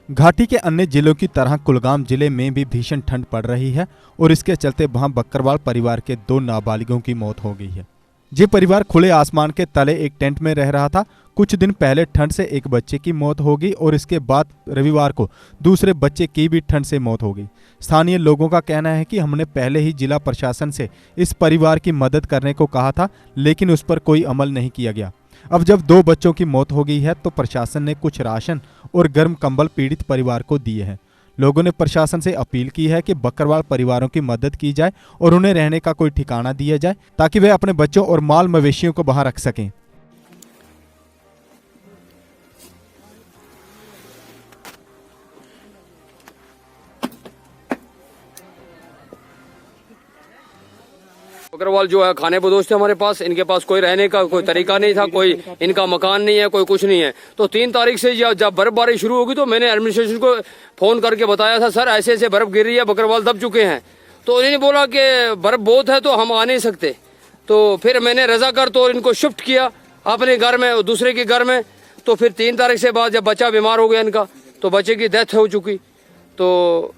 घाटी के अन्य जिलों की तरह कुलगाम जिले में भी भीषण ठंड पड़ रही है और इसके चलते वहां बकरवाल परिवार के 2 नाबालिगों की मौत हो गई है। ये परिवार खुले आसमान के तले एक टेंट में रह रहा था। कुछ दिन पहले ठंड से एक बच्चे की मौत हो गई और इसके बाद रविवार को दूसरे बच्चे की भी ठंड से मौत हो गई। स्थानीय लोगों का कहना है कि हमने पहले ही जिला प्रशासन से इस परिवार की मदद करने को कहा था, लेकिन उस पर कोई अमल नहीं किया गया। अब जब 2 बच्चों की मौत हो गई है तो प्रशासन ने कुछ राशन और गर्म कंबल पीड़ित परिवार को दिए हैं। लोगों ने प्रशासन से अपील की है कि बकरवाल परिवारों की मदद की जाए और उन्हें रहने का कोई ठिकाना दिया जाए ताकि वे अपने बच्चों और माल मवेशियों को वहां रख सकें। बकरवाल जो है खाने बदोश थे हमारे पास। इनके पास कोई रहने का कोई तरीका नहीं था, कोई इनका मकान नहीं है, कोई कुछ नहीं है। तो 3 तारीख से जब बर्फबारी शुरू होगी तो मैंने एडमिनिस्ट्रेशन को फोन करके बताया था, सर ऐसे ऐसे बर्फ गिर रही है, बकरवाल दब चुके हैं। तो उन्होंने बोला कि बर्फ बहुत है तो हम आ नहीं सकते। तो फिर मैंने रजा कर तो इनको शिफ्ट किया अपने घर में, दूसरे के घर में। तो फिर 3 तारीख से बाद जब बच्चा बीमार हो गया इनका, तो बच्चे की डेथ हो चुकी। तो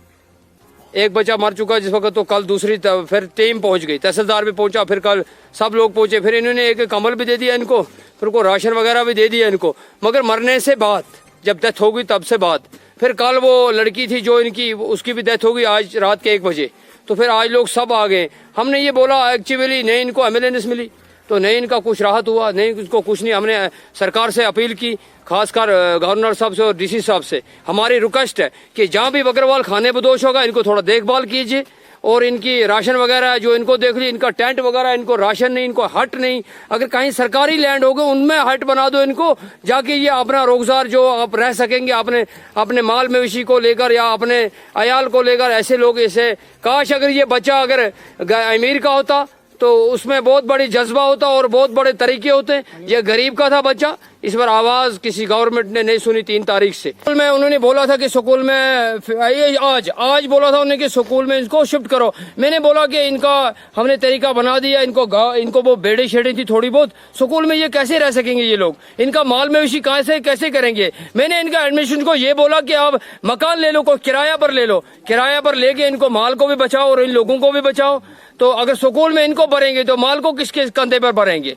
एक बच्चा मर चुका जिस वक्त। तो कल दूसरी फिर टीम पहुंच गई, तहसीलदार भी पहुंचा, फिर कल सब लोग पहुंचे। फिर इन्होंने एक कंबल भी दे दिया इनको, फिर को राशन वगैरह भी दे दिया इनको। मगर मरने से बाद जब डेथ हो गई तब से बाद फिर कल वो लड़की थी जो इनकी, उसकी भी डेथ हो गई आज रात के 1 बजे। तो फिर आज लोग सब आ गए। हमने ये बोला एक्चुअली नहीं इनको एम्बुलेंस मिली, तो नहीं इनका कुछ राहत हुआ, नहीं इनको कुछ नहीं। हमने सरकार से अपील की, खासकर गवर्नर साहब से और डीसी साहब से हमारी रिक्वेस्ट है कि जहाँ भी बकरवाल खाने बदोश होगा इनको थोड़ा देखभाल कीजिए और इनकी राशन वगैरह जो इनको देख लीजिए, इनका टेंट वगैरह, इनको राशन नहीं, इनको हट नहीं। अगर कहीं सरकारी लैंड होगा उनमें हट बना दो इनको, जाके ये अपना रोजगार जो आप रह सकेंगे अपने माल मवेशी को लेकर या अपने अयाल को लेकर। ऐसे लोग ऐसे, काश अगर ये बच्चा अगर अमीर का होता तो उसमें बहुत बड़ी जज्बा होता और बहुत बड़े तरीके होते। ये गरीब का था बच्चा, इस पर आवाज किसी गवर्नमेंट ने नहीं सुनी। 3 तारीख से में उन्होंने बोला था कि स्कूल में आज बोला था उन्होंने कि स्कूल में इनको शिफ्ट करो। मैंने बोला कि इनका हमने तरीका बना दिया, इनको वो बेड़े शेड़े थी थोड़ी बहुत, स्कूल में ये कैसे रह सकेंगे ये लोग, इनका माल मवेशी कैसे करेंगे। मैंने इनका एडमिशन को ये बोला कि आप मकान ले लो, कोई किराया पर ले लो, किराया पर लेके इनको माल को भी बचाओ और इन लोगों को भी बचाओ। तो अगर स्कूल में इनको भरेंगे तो माल को किसके कंधे पर भरेंगे।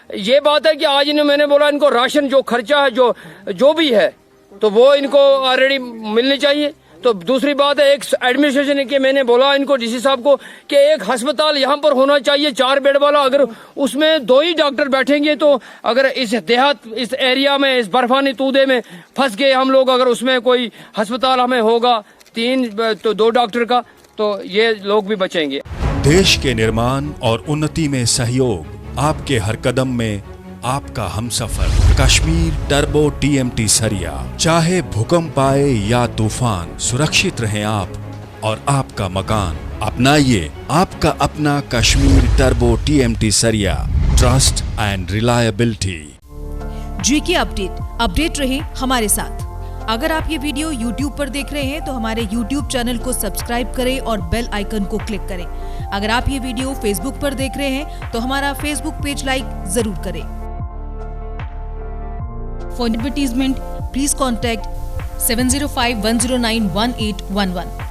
ये बात है कि आज मैंने बोला इनको राशन जो खर्चा है जो भी है तो वो इनको ऑलरेडी मिलनी चाहिए। तो दूसरी बात है एक एडमिनिस्ट्रेशन के मैंने बोला इनको डीसी साहब को कि एक अस्पताल यहाँ पर होना चाहिए 4 बेड वाला। अगर उसमें 2 ही डॉक्टर बैठेंगे तो अगर इस देहात इस एरिया में इस बर्फानी तूदे में फंस गए हम लोग, अगर उसमें कोई अस्पताल हमें होगा 3 तो 2 डॉक्टर का, तो ये लोग भी बचेंगे। देश के निर्माण और उन्नति में सहयोग, आपके हर कदम में आपका हमसफर। कश्मीर टर्बो TMT सरिया, चाहे भूकंप आए या तूफान, सुरक्षित रहें आप और आपका मकान। अपनाइए आपका अपना कश्मीर टर्बो TMT सरिया, trust and reliability. GK update रहे हमारे साथ। अगर आप ये वीडियो YouTube पर देख रहे हैं तो हमारे YouTube चैनल को सब्सक्राइब करें और बेल आइकन को क्लिक करें। अगर आप ये वीडियो Facebook पर देख रहे हैं तो हमारा Facebook पेज लाइक जरूर करें। For advertisement please contact 7051091811।